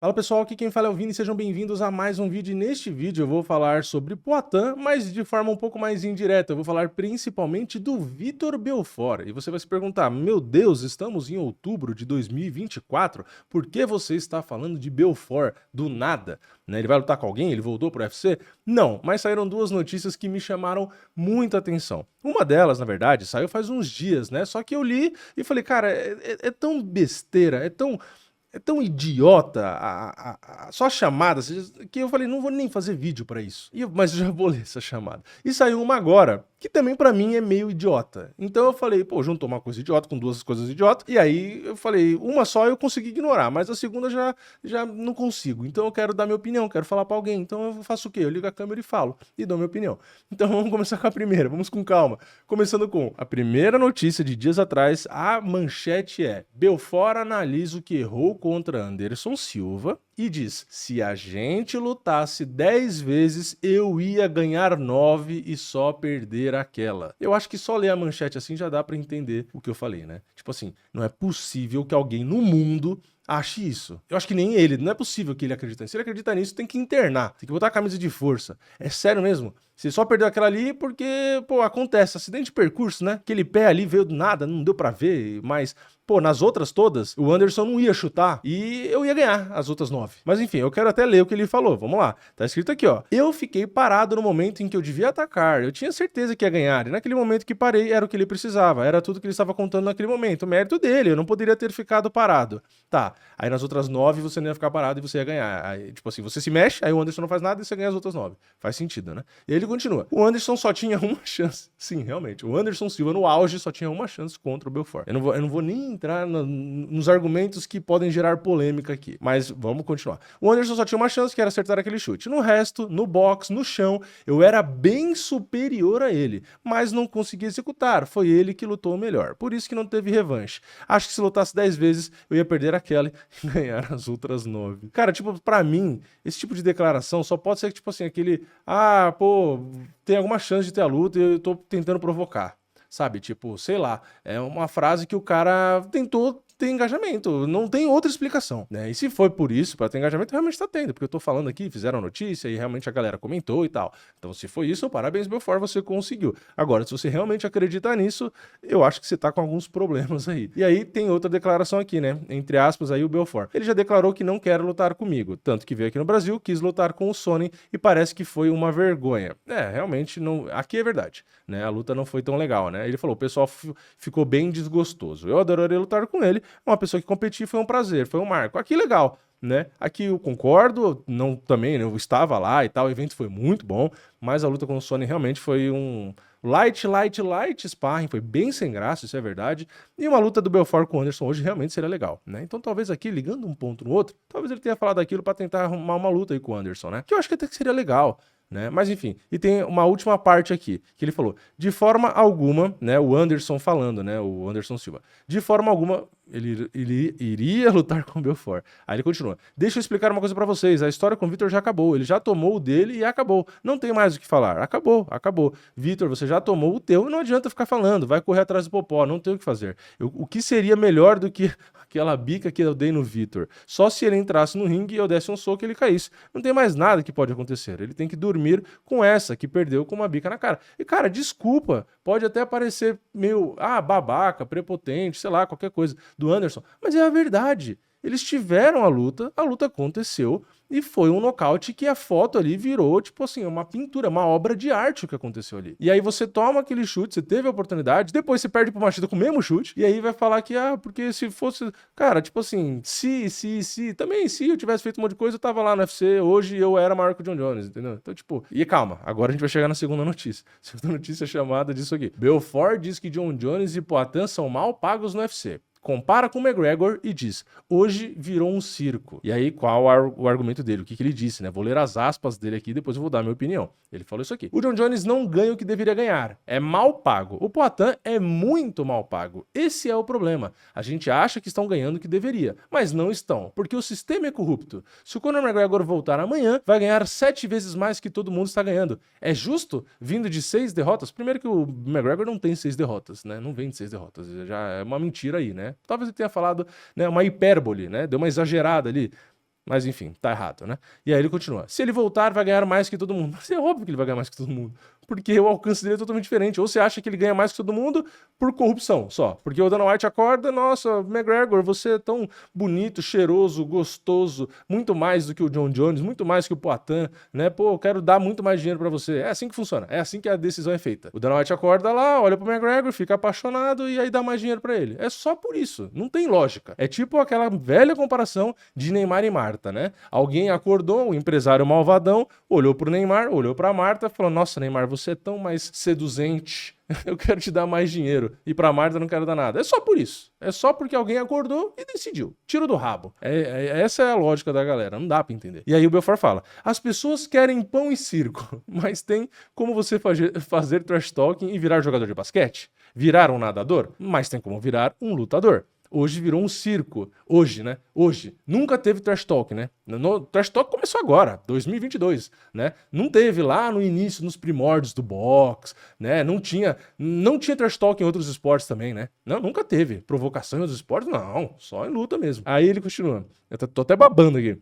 Fala pessoal, aqui quem fala é o Vini, sejam bem-vindos a mais um vídeo. E neste vídeo eu vou falar sobre Poatan, mas de forma um pouco mais indireta. Eu vou falar principalmente do Vitor Belfort. E você vai se perguntar, meu Deus, estamos em outubro de 2024, por que você está falando de Belfort do nada? Né? Ele vai lutar com alguém? Ele voltou pro UFC? Não, mas saíram duas notícias que me chamaram muita atenção. Uma delas, na verdade, saiu faz uns dias, né? Só que eu li e falei, cara, é tão besteira, é tão idiota só a chamada, que eu falei, não vou nem fazer vídeo pra isso. Mas eu já vou ler essa chamada. E saiu uma agora, que também pra mim é meio idiota. Então eu falei, pô, juntou uma coisa idiota com duas coisas idiotas. E aí eu falei, uma só eu consegui ignorar, mas a segunda já não consigo. Então eu quero dar minha opinião, quero falar pra alguém. Então eu faço o quê? Eu ligo a câmera e falo, e dou minha opinião. Então vamos começar com a primeira, vamos com calma. Começando com a primeira notícia de dias atrás, a manchete é: Belfort analisa o que errou contra Anderson Silva e diz: se a gente lutasse 10 vezes, eu ia ganhar 9 e só perder aquela. Eu acho que só ler a manchete assim já dá pra entender o que eu falei, né? Tipo assim, não é possível que alguém no mundo ache isso. Eu acho que nem ele, não é possível que ele acredite nisso. Se ele acredita nisso, tem que internar, tem que botar a camisa de força. É sério mesmo? Você só perdeu aquela ali porque, pô, acontece, acidente de percurso, né? Aquele pé ali veio do nada, não deu pra ver, mas, pô, nas outras todas, o Anderson não ia chutar e eu ia ganhar as outras 9. Mas enfim, eu quero até ler o que ele falou, vamos lá. Tá escrito aqui, ó. Eu fiquei parado no momento em que eu devia atacar, eu tinha certeza que ia ganhar, e naquele momento que parei era o que ele precisava, era tudo que ele estava contando naquele momento, o mérito dele, eu não poderia ter ficado parado. Tá, aí nas outras 9 você não ia ficar parado e você ia ganhar. Aí, tipo assim, você se mexe, aí o Anderson não faz nada e você ganha as outras 9. Faz sentido, né? E ele continua. O Anderson só tinha uma chance. Sim, realmente. O Anderson Silva, no auge, só tinha uma chance contra o Belfort. Eu não vou nem entrar nos argumentos que podem gerar polêmica aqui. Mas vamos continuar. O Anderson só tinha uma chance, que era acertar aquele chute. No resto, no box, no chão, eu era bem superior a ele. Mas não consegui executar. Foi ele que lutou melhor. Por isso que não teve revanche. Acho que se lutasse 10 vezes, eu ia perder aquela e ganhar as outras 9. Cara, tipo, pra mim, esse tipo de declaração só pode ser, tipo assim, aquele... Ah, pô, tem alguma chance de ter a luta e eu tô tentando provocar. Sabe? Tipo, sei lá, é uma frase que o cara tentou ter engajamento, não tem outra explicação, né? E se foi por isso, para ter engajamento, realmente tá tendo, porque eu tô falando aqui, fizeram notícia e realmente a galera comentou e tal. Então, se foi isso, parabéns, Belfort, você conseguiu. Agora, se você realmente acredita nisso, eu acho que você tá com alguns problemas aí. E aí tem outra declaração aqui, né? Entre aspas, aí o Belfort. Ele já declarou que não quer lutar comigo, tanto que veio aqui no Brasil, quis lutar com o Sony e parece que foi uma vergonha. É, realmente não. Aqui é verdade, né? A luta não foi tão legal, né? Ele falou, o pessoal ficou bem desgostoso. Eu adoraria lutar com ele. Uma pessoa que competi foi um prazer, foi um marco. Aqui legal, né? Aqui eu concordo, não também, né? Eu estava lá e tal, o evento foi muito bom, mas a luta com o Sony realmente foi um light sparring, foi bem sem graça, isso é verdade. E uma luta do Belfort com o Anderson hoje realmente seria legal, né? Então talvez aqui, ligando um ponto no outro, talvez ele tenha falado aquilo para tentar arrumar uma luta aí com o Anderson, né? Que eu acho que até que seria legal. Né? Mas enfim, e tem uma última parte aqui, que ele falou, de forma alguma, né, o Anderson falando, né, o Anderson Silva, de forma alguma ele iria lutar com o Belfort. Aí ele continua, deixa eu explicar uma coisa pra vocês, a história com o Vitor já acabou, ele já tomou o dele e acabou, não tem mais o que falar, acabou. Vitor, você já tomou o teu e não adianta ficar falando, vai correr atrás do Popó, não tem o que fazer. O que seria melhor do que aquela bica que eu dei no Vitor? Só se ele entrasse no ringue e eu desse um soco e ele caísse. Não tem mais nada que pode acontecer, ele tem que dormir com essa, que perdeu com uma bica na cara. E, cara, desculpa, pode até parecer meio, babaca, prepotente, sei lá, qualquer coisa do Anderson, mas é a verdade. Eles tiveram a luta aconteceu e foi um nocaute que a foto ali virou, tipo assim, uma pintura, uma obra de arte o que aconteceu ali. E aí você toma aquele chute, você teve a oportunidade, depois você perde pro Machida com o mesmo chute, e aí vai falar que, porque se fosse... Cara, tipo assim, também se eu tivesse feito um monte de coisa, eu tava lá no UFC, hoje eu era maior que o John Jones, entendeu? Então, tipo... E calma, agora a gente vai chegar na segunda notícia. Segunda notícia chamada disso aqui. Belfort diz que John Jones e Poatan são mal pagos no UFC. Compara com o McGregor e diz, hoje virou um circo. E aí, qual o argumento dele? O que ele disse, né? Vou ler as aspas dele aqui e depois eu vou dar a minha opinião. Ele falou isso aqui. O John Jones não ganha o que deveria ganhar. É mal pago. O Poatan é muito mal pago. Esse é o problema. A gente acha que estão ganhando o que deveria, mas não estão, porque o sistema é corrupto. Se o Conor McGregor voltar amanhã, vai ganhar 7 vezes mais que todo mundo está ganhando. É justo? Vindo de 6 derrotas? Primeiro que o McGregor não tem 6 derrotas, né? Não vem de 6 derrotas. Já é uma mentira aí, né? Talvez ele tenha falado, né, uma hipérbole, né? Deu uma exagerada ali. Mas enfim, tá errado, né? E aí ele continua. Se ele voltar, vai ganhar mais que todo mundo. Mas é óbvio que ele vai ganhar mais que todo mundo. Porque o alcance dele é totalmente diferente. Ou você acha que ele ganha mais que todo mundo por corrupção só. Porque o Dana White acorda, nossa, McGregor, você é tão bonito, cheiroso, gostoso, muito mais do que o John Jones, muito mais que o Poatan, né? Pô, eu quero dar muito mais dinheiro pra você. É assim que funciona. É assim que a decisão é feita. O Dana White acorda lá, olha pro McGregor, fica apaixonado e aí dá mais dinheiro pra ele. É só por isso. Não tem lógica. É tipo aquela velha comparação de Neymar e Marta, né? Alguém acordou, o empresário malvadão, olhou pro Neymar, olhou pra Marta e falou, nossa, Neymar, você é tão mais seduzente, eu quero te dar mais dinheiro. E pra Marta eu não quero dar nada. É só por isso. É só porque alguém acordou e decidiu. Tiro do rabo. Essa é a lógica da galera. Não dá pra entender. E aí o Belfort fala, as pessoas querem pão e circo, mas tem como você fazer trash talking e virar jogador de basquete? Virar um nadador? Mas tem como virar um lutador. Hoje virou um circo. Hoje, né? Hoje. Nunca teve Trash Talk, né? Trash Talk começou agora, 2022, né? Não teve lá no início, nos primórdios do boxe, né? Não tinha Trash Talk em outros esportes também, né? Não, nunca teve. Provocação em outros esportes? Não. Só em luta mesmo. Aí ele continua. Eu tô até babando aqui.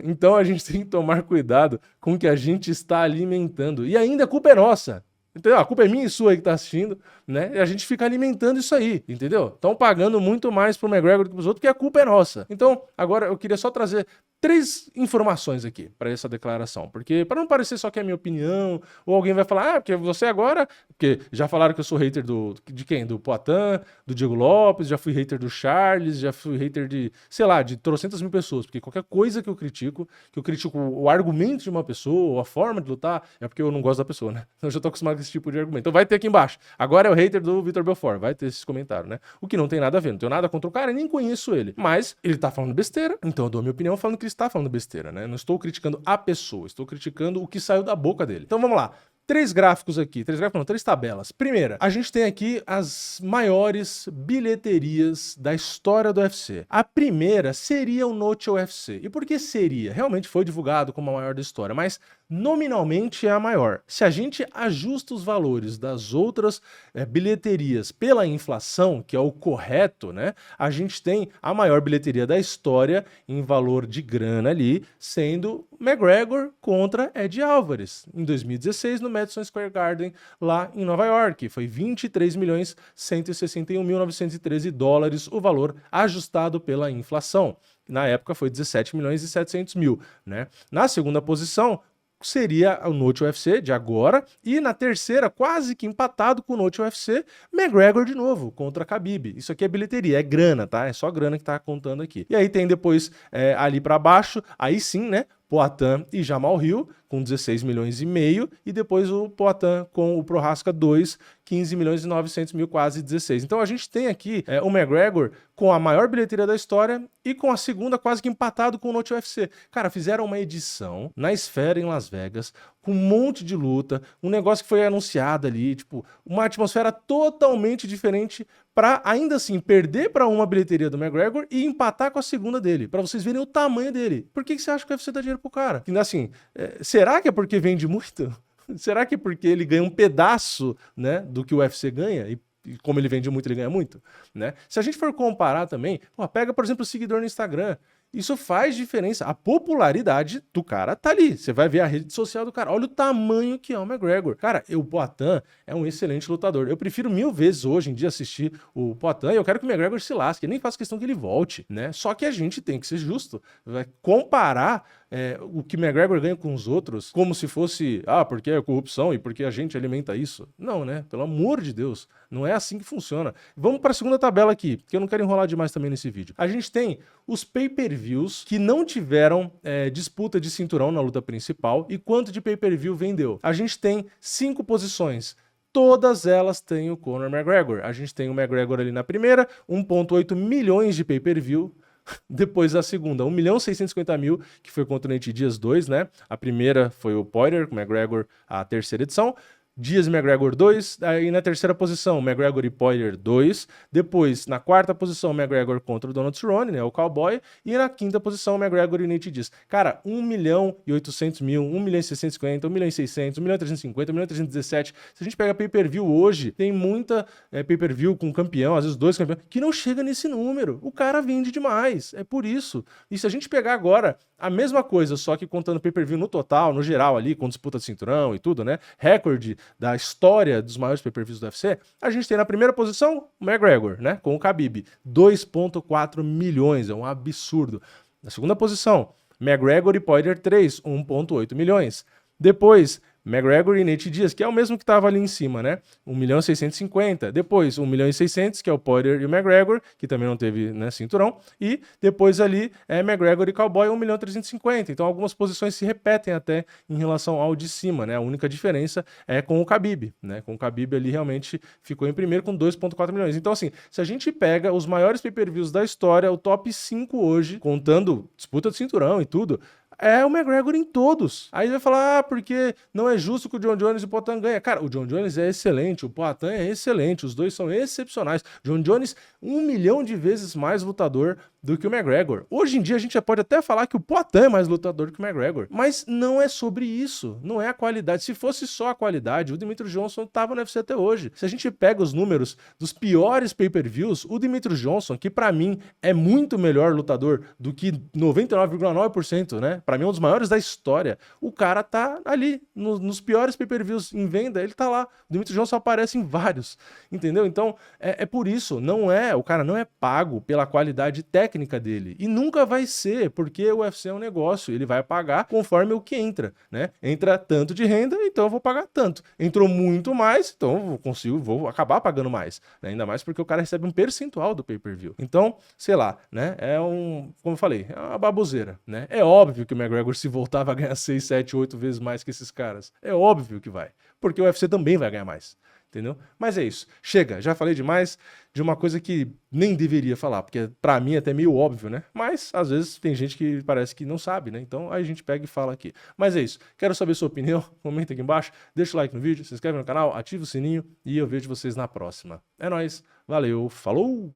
Então a gente tem que tomar cuidado com o que a gente está alimentando. E ainda a culpa é nossa. Entendeu? A culpa é minha e sua aí que tá assistindo, né? E a gente fica alimentando isso aí, entendeu? Estão pagando muito mais pro McGregor do que pros outros, porque a culpa é nossa. Então, agora eu queria só trazer 3 informações aqui para essa declaração, porque para não parecer só que é a minha opinião, ou alguém vai falar, porque você agora, porque já falaram que eu sou hater de quem? Do Poatan, do Diego Lopes, já fui hater do Charles, já fui hater de, sei lá, de trocentas mil pessoas, porque qualquer coisa que eu critico o argumento de uma pessoa, ou a forma de lutar, é porque eu não gosto da pessoa, né? Eu já tô acostumado com esse tipo de argumento. Então vai ter aqui embaixo. Agora é o hater do Vitor Belfort, vai ter esses comentários, né? O que não tem nada a ver, não tenho nada contra o cara e nem conheço ele. Mas ele tá falando besteira, então eu dou a minha opinião falando que ele está falando besteira, né? Não estou criticando a pessoa, estou criticando o que saiu da boca dele. Então vamos lá. 3 gráficos aqui, 3 tabelas. Primeira, a gente tem aqui as maiores bilheterias da história do UFC. A primeira seria o Noche UFC. E por que seria? Realmente foi divulgado como a maior da história, mas nominalmente é a maior. Se a gente ajusta os valores das outras bilheterias pela inflação, que é o correto, né? A gente tem a maior bilheteria da história em valor de grana ali, sendo McGregor contra Ed Álvares, em 2016 no Madison Square Garden, lá em Nova York. Foi 23.161.913 dólares o valor ajustado pela inflação. Na época foi 17.700.000, né? Na segunda posição seria o Noche UFC de agora, e na terceira, quase que empatado com o Noche UFC, McGregor de novo, contra Khabib. Isso aqui é bilheteria, é grana, tá? É só grana que tá contando aqui. E aí tem depois, ali pra baixo, aí sim, né? Poatan e Jamal Hill, com 16 milhões e meio, e depois o Poatan com o Prochazka 2, 15 milhões e 900 mil, quase 16. Então a gente tem aqui o McGregor com a maior bilheteria da história e com a segunda quase que empatado com o Noche UFC. Cara, fizeram uma edição na Esfera em Las Vegas, com um monte de luta, um negócio que foi anunciado ali, tipo, uma atmosfera totalmente diferente para ainda assim perder para uma bilheteria do McGregor e empatar com a segunda dele, para vocês verem o tamanho dele. Por que você acha que o UFC dá dinheiro pro cara? Assim, será que é porque vende muito? Será que é porque ele ganha um pedaço, né, do que o UFC ganha? E como ele vende muito, ele ganha muito, né? Se a gente for comparar também, pega, por exemplo, o seguidor no Instagram. Isso faz diferença. A popularidade do cara tá ali. Você vai ver a rede social do cara. Olha o tamanho que é o McGregor. Cara, o Poatan é um excelente lutador. Eu prefiro 1000 vezes hoje em dia assistir o Poatan e eu quero que o McGregor se lasque. Eu nem faço questão que ele volte, né? Só que a gente tem que ser justo. Vai comparar o que McGregor ganha com os outros como se fosse, porque é corrupção e porque a gente alimenta isso. Não, né? Pelo amor de Deus. Não é assim que funciona. Vamos para a segunda tabela aqui, porque eu não quero enrolar demais também nesse vídeo. A gente tem os pay-per-views que não tiveram disputa de cinturão na luta principal e quanto de pay-per-view vendeu. A gente tem 5 posições. Todas elas têm o Conor McGregor. A gente tem o McGregor ali na primeira, 1,8 milhões de pay-per-view. Depois a segunda, 1.650.000, que foi contra o Nate Diaz 2, né? A primeira foi o Poirier, com o McGregor, a terceira edição. Diaz e McGregor 2, aí na terceira posição, McGregor e Poirier 2, depois na quarta posição, McGregor contra o Donald Cerrone, né, o Cowboy, e na quinta posição, McGregor e Nate Diaz. Cara, 1.800.000, 1.650.000, 1.600.000, 1.350.000, 1.317. Se a gente pega pay-per-view hoje, tem muita pay-per-view com campeão, às vezes 2 campeões, que não chega nesse número. O cara vende demais, é por isso. E se a gente pegar agora a mesma coisa, só que contando pay-per-view no total, no geral ali, com disputa de cinturão e tudo, né, recorde da história dos maiores pay-per-views do UFC, a gente tem na primeira posição o McGregor, né, com o Khabib, 2,4 milhões, é um absurdo. Na segunda posição, McGregor e Poirier 3, 1,8 milhões. Depois, McGregor e Nate Diaz, que é o mesmo que estava ali em cima, né? 1.650.000. Depois, 1.600.000, que é o Poirier e o McGregor, que também não teve, né, cinturão. E depois ali é McGregor e Cowboy, 1.350.000. Então algumas posições se repetem até em relação ao de cima, né? A única diferença é com o Khabib, né? Com o Khabib ali realmente ficou em primeiro com 2,4 milhões. Então assim, se a gente pega os maiores pay-per-views da história, o top 5 hoje, contando disputa de cinturão e tudo, é o McGregor em todos. Aí vai falar, porque não é justo que o John Jones e o Poatan ganhem. Cara, o John Jones é excelente, o Poatan é excelente, os dois são excepcionais. John Jones, 1 milhão de vezes mais lutador do que o McGregor. Hoje em dia a gente já pode até falar que o Poatan é mais lutador que o McGregor, mas não é sobre isso, não é a qualidade. Se fosse só a qualidade, o Demetrious Johnson tava no UFC até hoje. Se a gente pega os números dos piores pay-per-views, o Demetrious Johnson, que pra mim é muito melhor lutador do que 99,9%, né? Pra mim é um dos maiores da história. O cara tá ali, nos piores pay-per-views em venda, ele tá lá. O Demetrious Johnson aparece em vários, entendeu? Então, é por isso, o cara não é pago pela qualidade técnica dele. E nunca vai ser, porque o UFC é um negócio, ele vai pagar conforme o que entra, né? Entra tanto de renda, então eu vou pagar tanto. Entrou muito mais, então vou acabar pagando mais, né? Ainda mais porque o cara recebe um percentual do pay-per-view. Então, sei lá, né? Como eu falei, é uma baboseira, né? É óbvio que o McGregor, se voltar, vai ganhar 6, 7, 8 vezes mais que esses caras. É óbvio que vai, porque o UFC também vai ganhar mais. Entendeu? Mas é isso. Chega, já falei demais de uma coisa que nem deveria falar, porque pra mim é até meio óbvio, né? Mas às vezes tem gente que parece que não sabe, né? Então aí a gente pega e fala aqui. Mas é isso. Quero saber sua opinião. Comenta aqui embaixo, deixa o like no vídeo, se inscreve no canal, ativa o sininho e eu vejo vocês na próxima. É nóis. Valeu, falou!